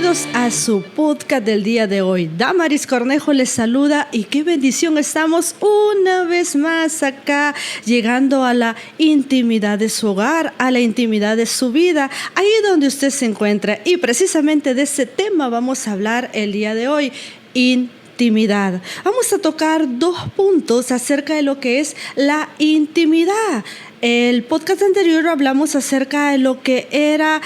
Bienvenidos a su podcast del día de hoy. Damaris Cornejo les saluda y qué bendición estamos una vez más acá, llegando a la intimidad de su hogar, a la intimidad de su vida, ahí donde usted se encuentra. Y precisamente de ese tema vamos a hablar el día de hoy, intimidad. Vamos a tocar 2 puntos acerca de lo que es la intimidad. El podcast anterior hablamos acerca de lo que era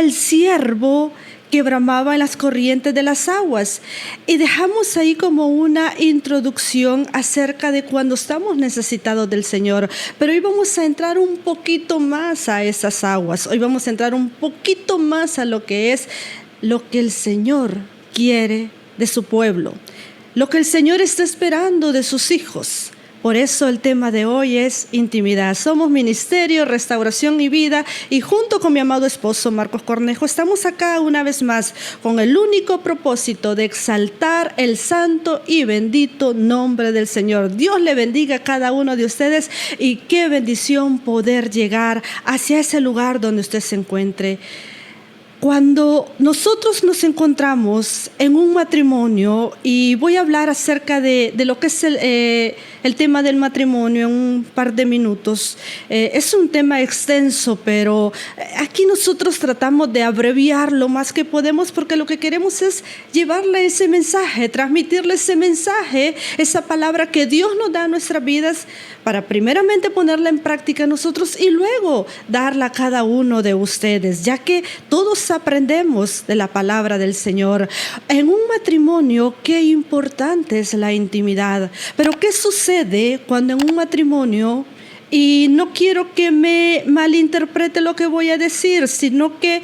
el ciervo que bramaba en las corrientes de las aguas. Y dejamos ahí como una introducción acerca de cuando estamos necesitados del Señor. Pero hoy vamos a entrar un poquito más a esas aguas. Hoy vamos a entrar un poquito más a lo que es lo que el Señor quiere de su pueblo. Lo que el Señor está esperando de sus hijos. Por eso el tema de hoy es intimidad. Somos Ministerio, Restauración y Vida y junto con mi amado esposo Marcos Cornejo estamos acá una vez más con el único propósito de exaltar el santo y bendito nombre del Señor. Dios le bendiga a cada uno de ustedes y qué bendición poder llegar hacia ese lugar donde usted se encuentre. Cuando nosotros nos encontramos en un matrimonio, y voy a hablar acerca de lo que es el tema del matrimonio en un par de minutos, es un tema extenso, pero aquí nosotros tratamos de abreviar lo más que podemos porque lo que queremos es llevarle ese mensaje, transmitirle ese mensaje, esa palabra que Dios nos da a nuestras vidas para primeramente ponerla en práctica nosotros y luego darla a cada uno de ustedes, ya que todos aprendemos de la palabra del Señor. En un matrimonio, qué importante es la intimidad. Pero ¿qué sucede cuando en un matrimonio, y no quiero que me malinterprete lo que voy a decir, sino que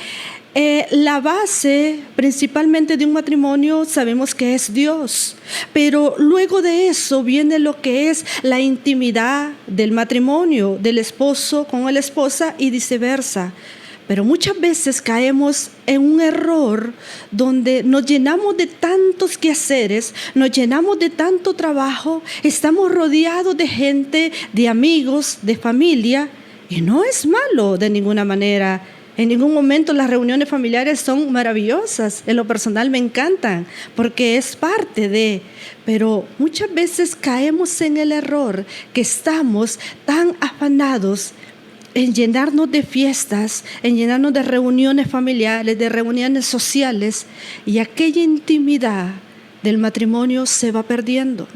la base principalmente de un matrimonio sabemos que es Dios, pero luego de eso viene lo que es la intimidad del matrimonio, del esposo con la esposa y viceversa. Pero muchas veces caemos en un error donde nos llenamos de tantos quehaceres, nos llenamos de tanto trabajo, estamos rodeados de gente, de amigos, de familia, y no es malo de ninguna manera. En ningún momento las reuniones familiares son maravillosas, en lo personal me encantan, porque es parte de, pero muchas veces caemos en el error que estamos tan afanados en llenarnos de fiestas, en llenarnos de reuniones familiares, de reuniones sociales, y aquella intimidad del matrimonio se va perdiendo.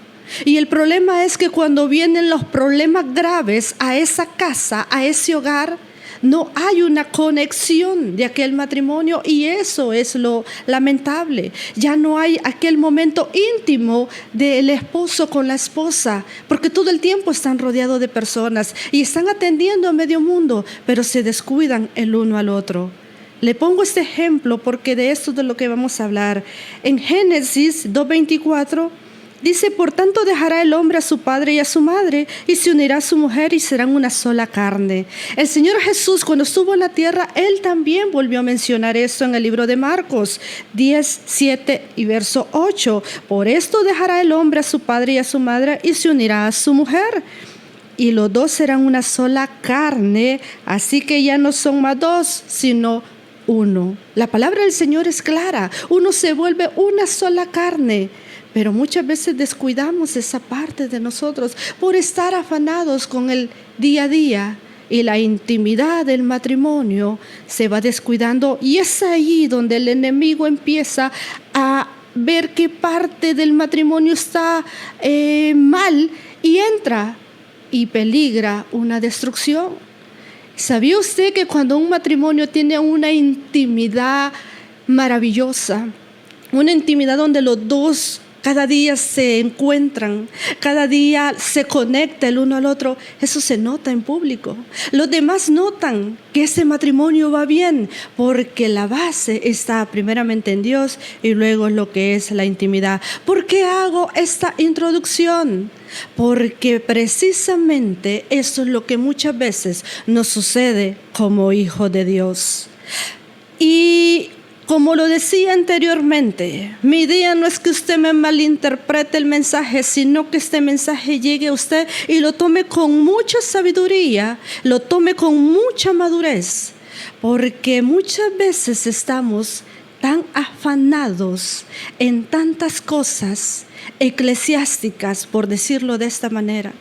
Y el problema es que cuando vienen los problemas graves a esa casa, a ese hogar, no hay una conexión de aquel matrimonio y eso es lo lamentable. Ya no hay aquel momento íntimo del esposo con la esposa, porque todo el tiempo están rodeados de personas y están atendiendo a medio mundo, pero se descuidan el uno al otro. Le pongo este ejemplo porque de esto es de lo que vamos a hablar. En Génesis 2:24 dice: por tanto dejará el hombre a su padre y a su madre y se unirá a su mujer y serán una sola carne. El Señor Jesús, cuando estuvo en la tierra, Él también volvió a mencionar esto en el libro de Marcos 10, 7 y verso 8. Por esto dejará el hombre a su padre y a su madre y se unirá a su mujer. Y los dos serán una sola carne, así que ya no son más dos, sino uno. La palabra del Señor es clara. Uno se vuelve una sola carne. Pero muchas veces descuidamos esa parte de nosotros por estar afanados con el día a día y la intimidad del matrimonio se va descuidando y es ahí donde el enemigo empieza a ver qué parte del matrimonio está mal y entra y peligra una destrucción. ¿Sabía usted que cuando un matrimonio tiene una intimidad maravillosa, una intimidad donde los dos cada día se encuentran, cada día se conecta el uno al otro, eso se nota en público? Los demás notan que ese matrimonio va bien porque la base está primeramente en Dios y luego lo que es la intimidad. ¿Por qué hago esta introducción? Porque precisamente eso es lo que muchas veces nos sucede como hijos de Dios. Y como lo decía anteriormente, mi idea no es que usted me malinterprete el mensaje, sino que este mensaje llegue a usted y lo tome con mucha sabiduría, lo tome con mucha madurez. porque muchas veces estamos tan afanados en tantas cosas eclesiásticas, por decirlo de esta manera,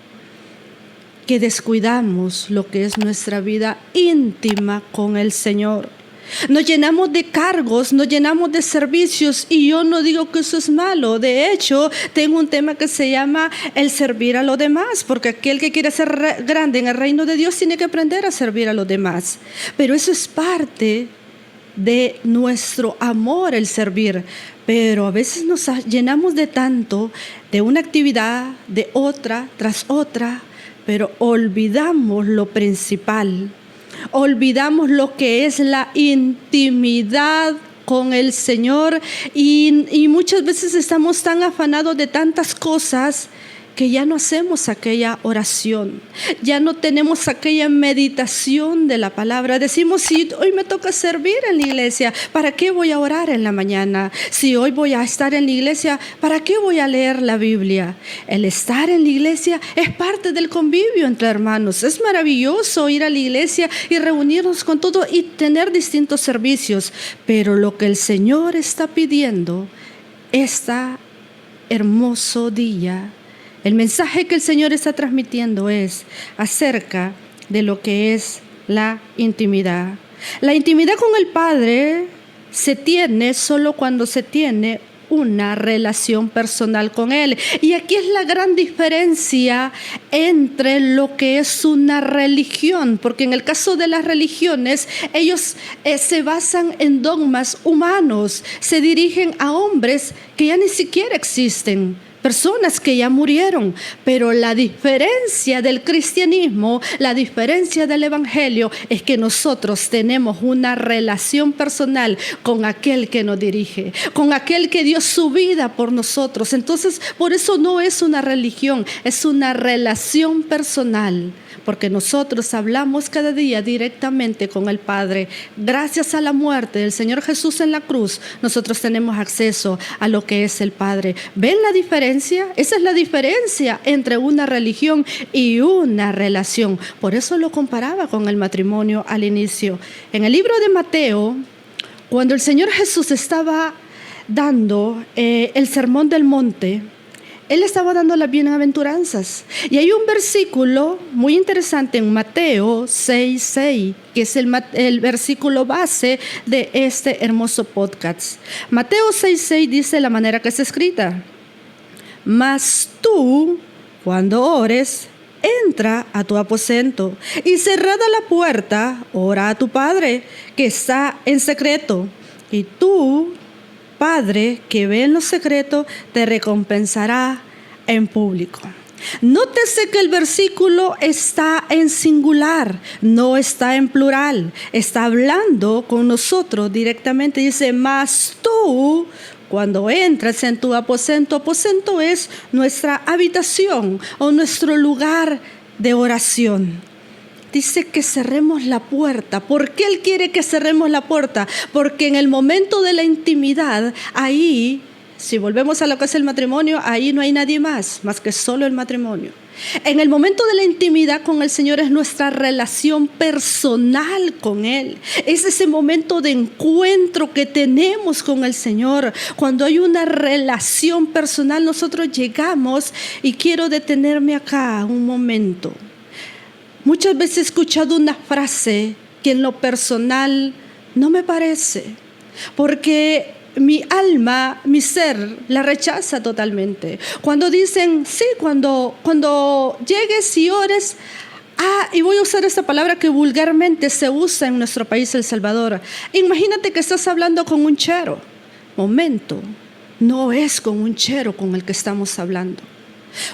que descuidamos lo que es nuestra vida íntima con el Señor. Nos llenamos de cargos, nos llenamos de servicios, y yo no digo que eso es malo. De hecho, tengo un tema que se llama el servir a los demás, porque aquel que quiere ser grande en el reino de Dios tiene que aprender a servir a los demás. Pero eso es parte de nuestro amor, el servir. Pero a veces nos llenamos de tanto, de una actividad, de otra, tras otra, pero olvidamos lo principal. Olvidamos lo que es la intimidad con el Señor, y muchas veces estamos tan afanados de tantas cosas que ya no hacemos aquella oración, ya no tenemos aquella meditación de la palabra. Decimos, si hoy me toca servir en la iglesia, ¿para qué voy a orar en la mañana? Si hoy voy a estar en la iglesia, ¿para qué voy a leer la Biblia? El estar en la iglesia es parte del convivio entre hermanos. Es maravilloso ir a la iglesia y reunirnos con todo y tener distintos servicios, pero lo que el Señor está pidiendo este hermoso día, el mensaje que el Señor está transmitiendo es acerca de lo que es la intimidad. La intimidad con el Padre se tiene solo cuando se tiene una relación personal con Él. Y aquí es la gran diferencia entre lo que es una religión, porque en el caso de las religiones, ellos se basan en dogmas humanos, se dirigen a hombres que ya ni siquiera existen, personas que ya murieron. Pero la diferencia del cristianismo, la diferencia del evangelio, es que nosotros tenemos una relación personal con aquel que nos dirige, con aquel que dio su vida por nosotros. Entonces, por eso no es una religión, es una relación personal, porque nosotros hablamos cada día directamente con el Padre. Gracias a la muerte del Señor Jesús en la cruz, nosotros tenemos acceso a lo que es el Padre. ¿Ven la diferencia? Esa es la diferencia entre una religión y una relación. Por eso lo comparaba con el matrimonio al inicio. En el libro de Mateo, cuando el Señor Jesús estaba dando el sermón del monte, Él estaba dando las bienaventuranzas. Y hay un versículo muy interesante en Mateo 6:6, que es el versículo base de este hermoso podcast. Mateo 6:6 dice de la manera que está escrita: mas tú, cuando ores, entra a tu aposento y cerrada la puerta, ora a tu Padre que está en secreto, y tú, Padre que ve en lo secreto, te recompensará en público. Nótese que el versículo está en singular, no está en plural. Está hablando con nosotros directamente. Dice, mas tú, cuando entras en tu aposento, aposento es nuestra habitación o nuestro lugar de oración. Dice que cerremos la puerta. ¿Por qué Él quiere que cerremos la puerta? Porque en el momento de la intimidad, ahí, si volvemos a lo que es el matrimonio, ahí no hay nadie más que solo el matrimonio. En el momento de la intimidad con el Señor es nuestra relación personal con Él. Es ese momento de encuentro que tenemos con el Señor. Cuando hay una relación personal, nosotros llegamos, y quiero detenerme acá un momento. Muchas veces he escuchado una frase que en lo personal no me parece, porque mi alma, mi ser, la rechaza totalmente. Cuando dicen, sí, cuando llegues y ores, y voy a usar esta palabra que vulgarmente se usa en nuestro país, El Salvador. Imagínate que estás hablando con un chero. Momento, no es con un chero con el que estamos hablando.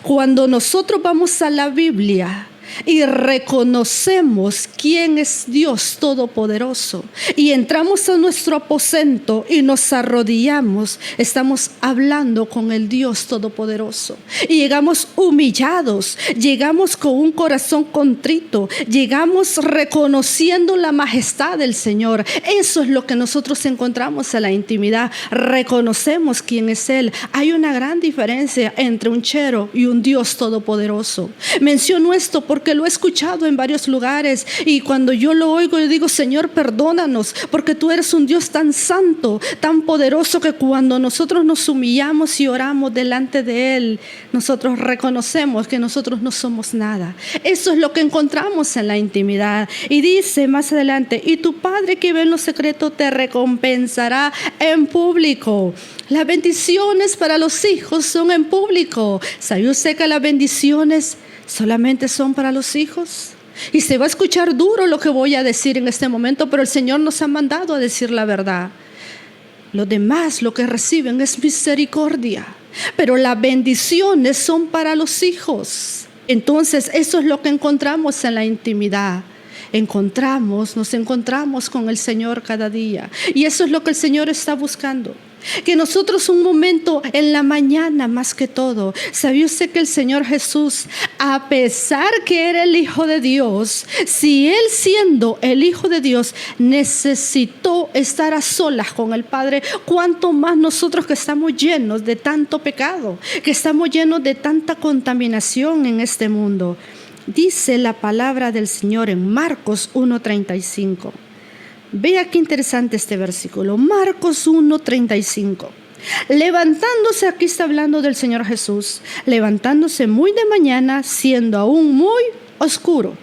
Cuando nosotros vamos a la Biblia y reconocemos quién es Dios Todopoderoso y entramos a nuestro aposento y nos arrodillamos, estamos hablando con el Dios Todopoderoso, y llegamos humillados, llegamos con un corazón contrito, llegamos reconociendo la majestad del Señor. Eso es lo que nosotros encontramos en la intimidad. Reconocemos quién es Él. Hay una gran diferencia entre un chero y un Dios Todopoderoso. Menciono esto porque porque lo he escuchado en varios lugares. Y cuando yo lo oigo, yo digo, Señor, perdónanos, porque tú eres un Dios tan santo, tan poderoso, que cuando nosotros nos humillamos y oramos delante de Él, nosotros reconocemos que nosotros no somos nada. Eso es lo que encontramos en la intimidad. Y dice más adelante, y tu Padre que ve en lo secreto te recompensará en público. Las bendiciones para los hijos son en público. ¿Sabe usted que las bendiciones solamente son para los hijos? Y se va a escuchar duro lo que voy a decir en este momento, pero el Señor nos ha mandado a decir la verdad. Los demás lo que reciben es misericordia, pero las bendiciones son para los hijos. Entonces, eso es lo que encontramos en la intimidad. Nos encontramos con el Señor cada día. Y eso es lo que el Señor está buscando. Que nosotros un momento en la mañana más que todo. ¿Sabía usted que el Señor Jesús, a pesar que era el Hijo de Dios, si Él siendo el Hijo de Dios necesitó estar a solas con el Padre, cuánto más nosotros que estamos llenos de tanto pecado, que estamos llenos de tanta contaminación en este mundo? Dice la palabra del Señor en Marcos 1:35. Vea qué interesante este versículo. Marcos 1:35. Levantándose, aquí está hablando del Señor Jesús, levantándose muy de mañana, siendo aún muy oscuro,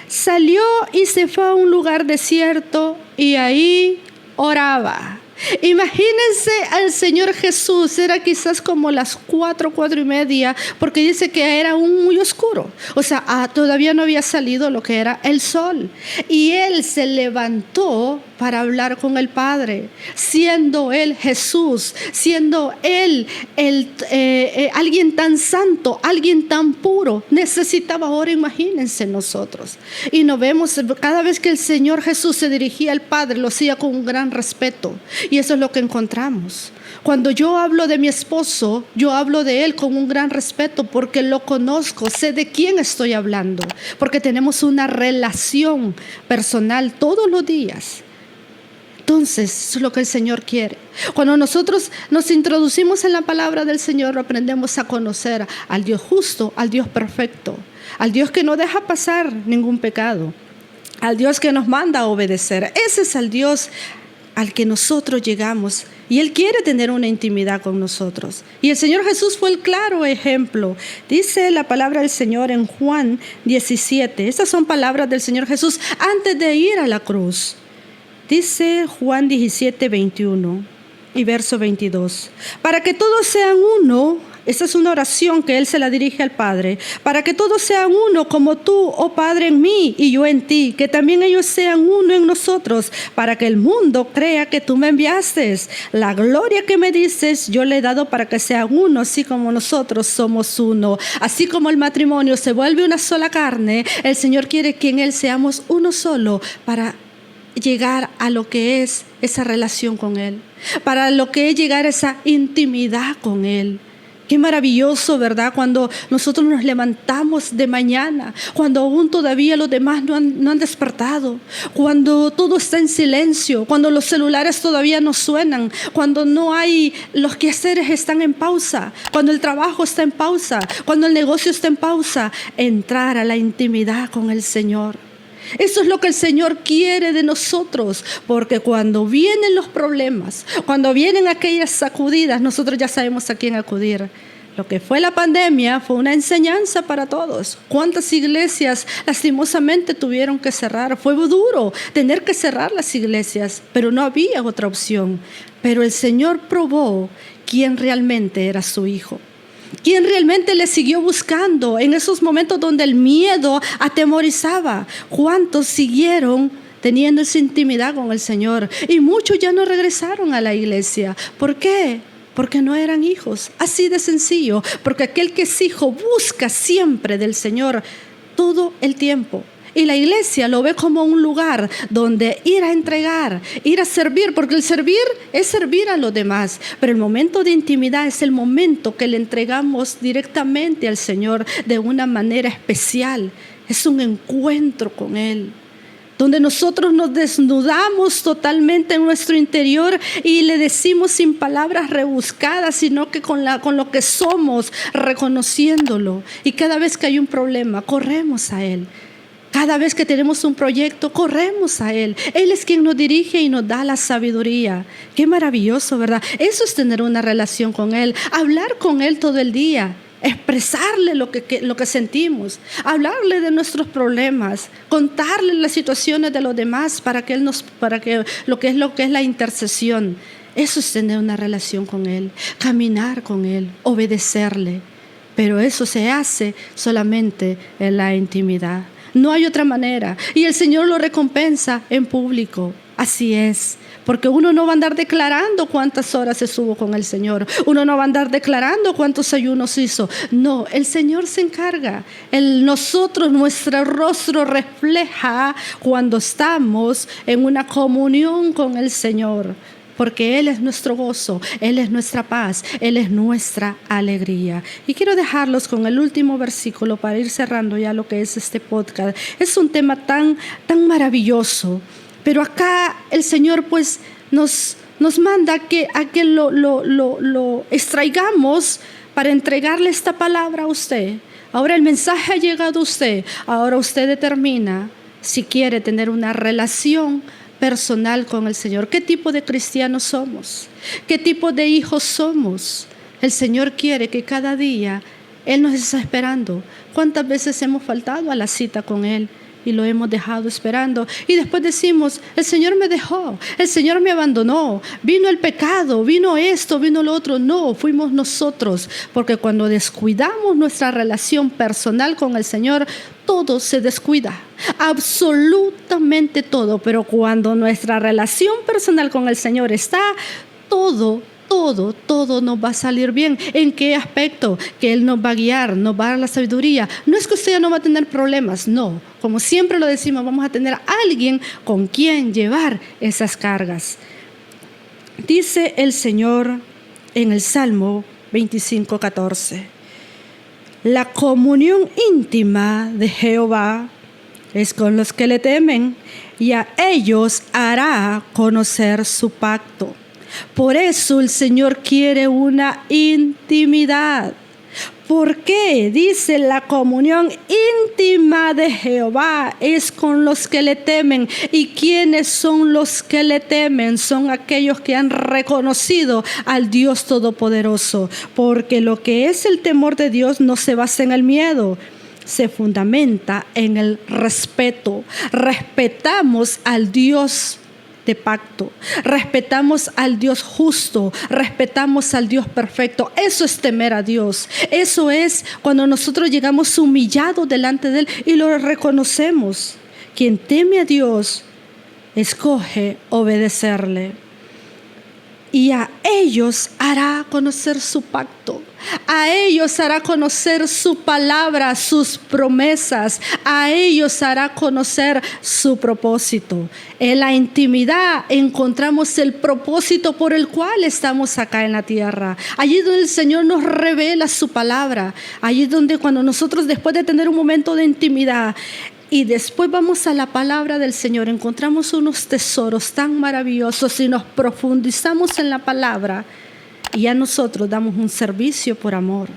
salió y se fue a un lugar desierto y ahí oraba. Imagínense al Señor Jesús, era quizás como las 4:30, porque dice que era aún muy oscuro. O sea, todavía no había salido lo que era el sol. Y Él se levantó para hablar con el Padre, siendo Él Jesús, siendo Él alguien tan santo, alguien tan puro. Necesitaba ahora, imagínense nosotros. Y nos vemos, cada vez que el Señor Jesús se dirigía al Padre, lo hacía con un gran respeto. Y eso es lo que encontramos. Cuando yo hablo de mi esposo, yo hablo de él con un gran respeto porque lo conozco, sé de quién estoy hablando, porque tenemos una relación personal todos los días. Entonces, eso es lo que el Señor quiere. Cuando nosotros nos introducimos en la palabra del Señor, aprendemos a conocer al Dios justo, al Dios perfecto, al Dios que no deja pasar ningún pecado, al Dios que nos manda a obedecer. Ese es el Dios al que nosotros llegamos, y Él quiere tener una intimidad con nosotros. Y el Señor Jesús fue el claro ejemplo. Dice la palabra del Señor en Juan 17. Estas son palabras del Señor Jesús antes de ir a la cruz. Dice Juan 17:21 y verso 22. Para que todos sean uno. Esta es una oración que Él se la dirige al Padre. Para que todos sean uno como tú, oh Padre, en mí y yo en ti. Que también ellos sean uno en nosotros. Para que el mundo crea que tú me enviaste. La gloria que me dices yo le he dado para que sean uno, así como nosotros somos uno. Así como el matrimonio se vuelve una sola carne, el Señor quiere que en Él seamos uno solo para llegar a lo que es esa relación con Él. Para lo que es llegar a esa intimidad con Él. Qué maravilloso, ¿verdad? Cuando nosotros nos levantamos de mañana, cuando aún todavía los demás no han despertado, cuando todo está en silencio, cuando los celulares todavía no suenan, cuando no hay, los quehaceres están en pausa, cuando el trabajo está en pausa, cuando el negocio está en pausa, entrar a la intimidad con el Señor. Eso es lo que el Señor quiere de nosotros, porque cuando vienen los problemas, cuando vienen aquellas sacudidas, nosotros ya sabemos a quién acudir. Lo que fue la pandemia fue una enseñanza para todos. ¿Cuántas iglesias lastimosamente tuvieron que cerrar? Fue duro tener que cerrar las iglesias, pero no había otra opción. Pero el Señor probó quién realmente era su Hijo. ¿Quién realmente le siguió buscando en esos momentos donde el miedo atemorizaba? ¿Cuántos siguieron teniendo esa intimidad con el Señor? Y muchos ya no regresaron a la iglesia. ¿Por qué? Porque no eran hijos. Así de sencillo. Porque aquel que es hijo busca siempre del Señor todo el tiempo. Y la iglesia lo ve como un lugar donde ir a entregar, ir a servir, porque el servir es servir a los demás. Pero el momento de intimidad es el momento que le entregamos directamente al Señor de una manera especial. Es un encuentro con Él. donde nosotros nos desnudamos totalmente en nuestro interior y le decimos sin palabras rebuscadas, sino que con lo que somos, reconociéndolo. Y cada vez que hay un problema, corremos a Él. Cada vez que tenemos un proyecto, corremos a Él. Él es quien nos dirige y nos da la sabiduría. Qué maravilloso, ¿verdad? Eso es tener una relación con Él, hablar con Él todo el día. Expresarle lo que sentimos, hablarle de nuestros problemas, contarle las situaciones de los demás para que lo que es la intercesión. Eso es tener una relación con Él, caminar con Él, obedecerle. Pero eso se hace solamente en la intimidad. No hay otra manera. Y el Señor lo recompensa en público. Así es. Porque uno no va a andar declarando cuántas horas estuvo con el Señor. Uno no va a andar declarando cuántos ayunos hizo. No, el Señor se encarga. Nuestro rostro refleja cuando estamos en una comunión con el Señor. Porque Él es nuestro gozo, Él es nuestra paz, Él es nuestra alegría. Y quiero dejarlos con el último versículo para ir cerrando ya lo que es este podcast. Es un tema tan maravilloso. Pero acá el Señor pues nos manda a que lo extraigamos para entregarle esta palabra a usted. Ahora el mensaje ha llegado a usted. Ahora usted determina si quiere tener una relación personal con el Señor. ¿Qué tipo de cristianos somos? ¿Qué tipo de hijos somos? El Señor quiere que cada día Él nos está esperando. ¿Cuántas veces hemos faltado a la cita con Él y lo hemos dejado esperando? Y después decimos, el Señor me dejó, el Señor me abandonó, vino el pecado, vino esto, vino lo otro. No, fuimos nosotros, porque cuando descuidamos nuestra relación personal con el Señor, todo se descuida, absolutamente todo. Pero cuando nuestra relación personal con el Señor está, todo nos va a salir bien. ¿En qué aspecto? Que Él nos va a guiar, nos va a dar la sabiduría. No es que usted ya no va a tener problemas, no. Como siempre lo decimos, vamos a tener a alguien con quien llevar esas cargas. Dice el Señor en el Salmo 25:14. La comunión íntima de Jehová es con los que le temen, y a ellos hará conocer su pacto. Por eso el Señor quiere una intimidad. ¿Por qué? Dice, la comunión íntima de Jehová es con los que le temen. ¿Y quiénes son los que le temen? Son aquellos que han reconocido al Dios Todopoderoso. Porque lo que es el temor de Dios no se basa en el miedo, se fundamenta en el respeto. Respetamos al Dios de pacto, respetamos al Dios justo, respetamos al Dios perfecto. Eso es temer a Dios. Eso es cuando nosotros llegamos humillados delante de Él y lo reconocemos. Quien teme a Dios escoge obedecerle, y a ellos hará conocer su pacto. A ellos hará conocer su palabra, sus promesas. A ellos hará conocer su propósito. En la intimidad encontramos el propósito por el cual estamos acá en la tierra. Allí donde el Señor nos revela su palabra. Allí donde cuando nosotros, después de tener un momento de intimidad y después vamos a la palabra del Señor, encontramos unos tesoros tan maravillosos y nos profundizamos en la palabra. Y ya nosotros damos un servicio por amor.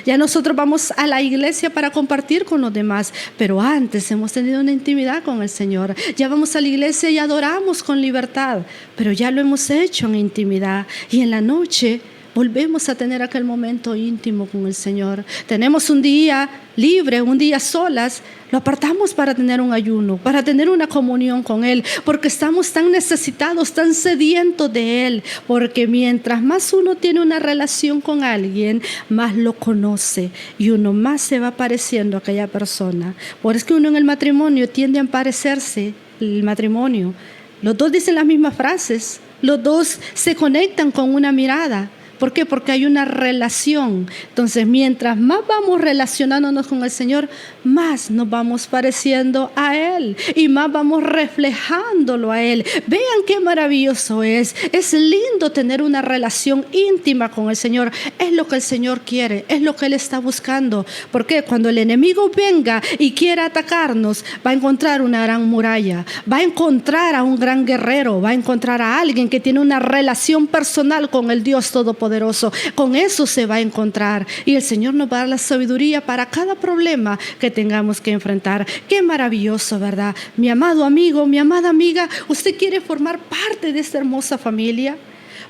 Ya nosotros vamos a la iglesia para compartir con los demás, pero antes hemos tenido una intimidad con el Señor. Ya vamos a la iglesia y adoramos con libertad, pero ya lo hemos hecho en intimidad. Y en la noche volvemos a tener aquel momento íntimo con el Señor. Tenemos un día libre, un día solas, lo apartamos para tener un ayuno, para tener una comunión con Él, porque estamos tan necesitados, tan sedientos de Él, porque mientras más uno tiene una relación con alguien, más lo conoce y uno más se va pareciendo a aquella persona. Por eso es que uno en el matrimonio tiende a parecerse el matrimonio. Los dos dicen las mismas frases, los dos se conectan con una mirada, ¿Por qué? Porque hay una relación. Entonces, mientras más vamos relacionándonos con el Señor, más nos vamos pareciendo a Él y más vamos reflejándolo a Él. Vean qué maravilloso es. Es lindo tener una relación íntima con el Señor. Es lo que el Señor quiere, es lo que Él está buscando. Porque cuando el enemigo venga y quiera atacarnos, va a encontrar una gran muralla, va a encontrar a un gran guerrero, va a encontrar a alguien que tiene una relación personal con el Dios Todopoderoso. Con eso se va a encontrar y el Señor nos va a dar la sabiduría para cada problema que tengamos que enfrentar. Qué maravilloso, ¿verdad? Mi amado amigo, mi amada amiga, ¿usted quiere formar parte de esta hermosa familia?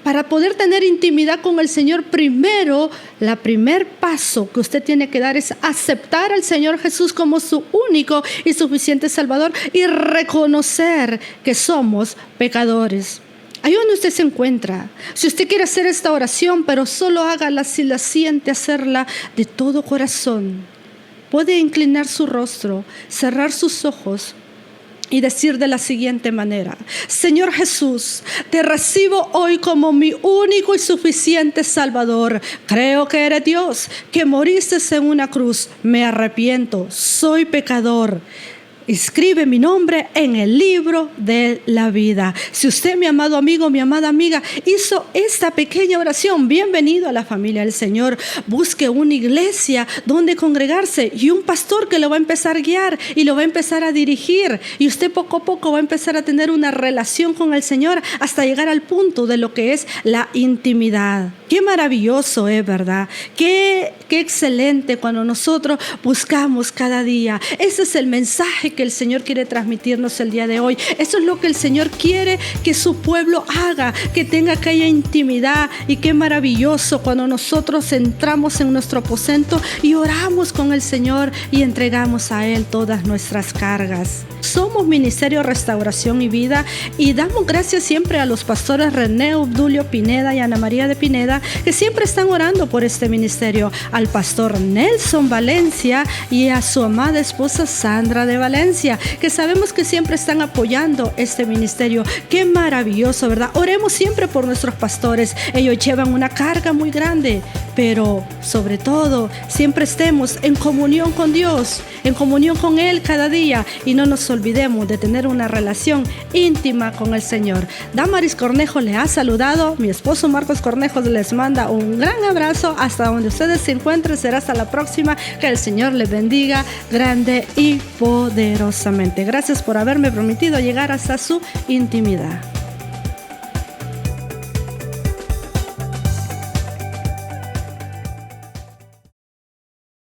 Para poder tener intimidad con el Señor, primero, el primer paso que usted tiene que dar es aceptar al Señor Jesús como su único y suficiente Salvador y reconocer que somos pecadores. Ahí donde usted se encuentra, si usted quiere hacer esta oración, pero solo hágala si la siente hacerla de todo corazón, puede inclinar su rostro, cerrar sus ojos y decir de la siguiente manera: Señor Jesús, te recibo hoy como mi único y suficiente Salvador. Creo que eres Dios, que moriste en una cruz. Me arrepiento, soy pecador. Escribe mi nombre en el libro de la vida. Si usted, mi amado amigo, mi amada amiga, hizo esta pequeña oración, bienvenido a la familia del Señor. Busque una iglesia donde congregarse y un pastor que lo va a empezar a guiar y lo va a empezar a dirigir. Y usted poco a poco va a empezar a tener una relación con el Señor hasta llegar al punto de lo que es la intimidad. Qué maravilloso es, ¿verdad? Qué excelente cuando nosotros buscamos cada día. Ese es el mensaje que el Señor quiere transmitirnos el día de hoy. Eso es lo que el Señor quiere que su pueblo haga, que tenga aquella intimidad. Y qué maravilloso cuando nosotros entramos en nuestro aposento y oramos con el Señor y entregamos a Él todas nuestras cargas. Somos Ministerio Restauración y Vida y damos gracias siempre a los pastores René Obdulio Pineda y Ana María de Pineda, que siempre están orando por este ministerio, al pastor Nelson Valencia y a su amada esposa Sandra de Valencia, que sabemos que siempre están apoyando este ministerio. Qué maravilloso, ¿verdad? Oremos siempre por nuestros pastores. Ellos llevan una carga muy grande, pero sobre todo siempre estemos en comunión con Dios, en comunión con Él cada día y no nos olvidemos de tener una relación íntima con el Señor. Damaris Cornejo le ha saludado, mi esposo Marcos Cornejo les manda un gran abrazo hasta donde ustedes se encuentren. Será hasta la próxima. Que el Señor les bendiga grande y poderosamente. Gracias por haberme permitido llegar hasta su intimidad.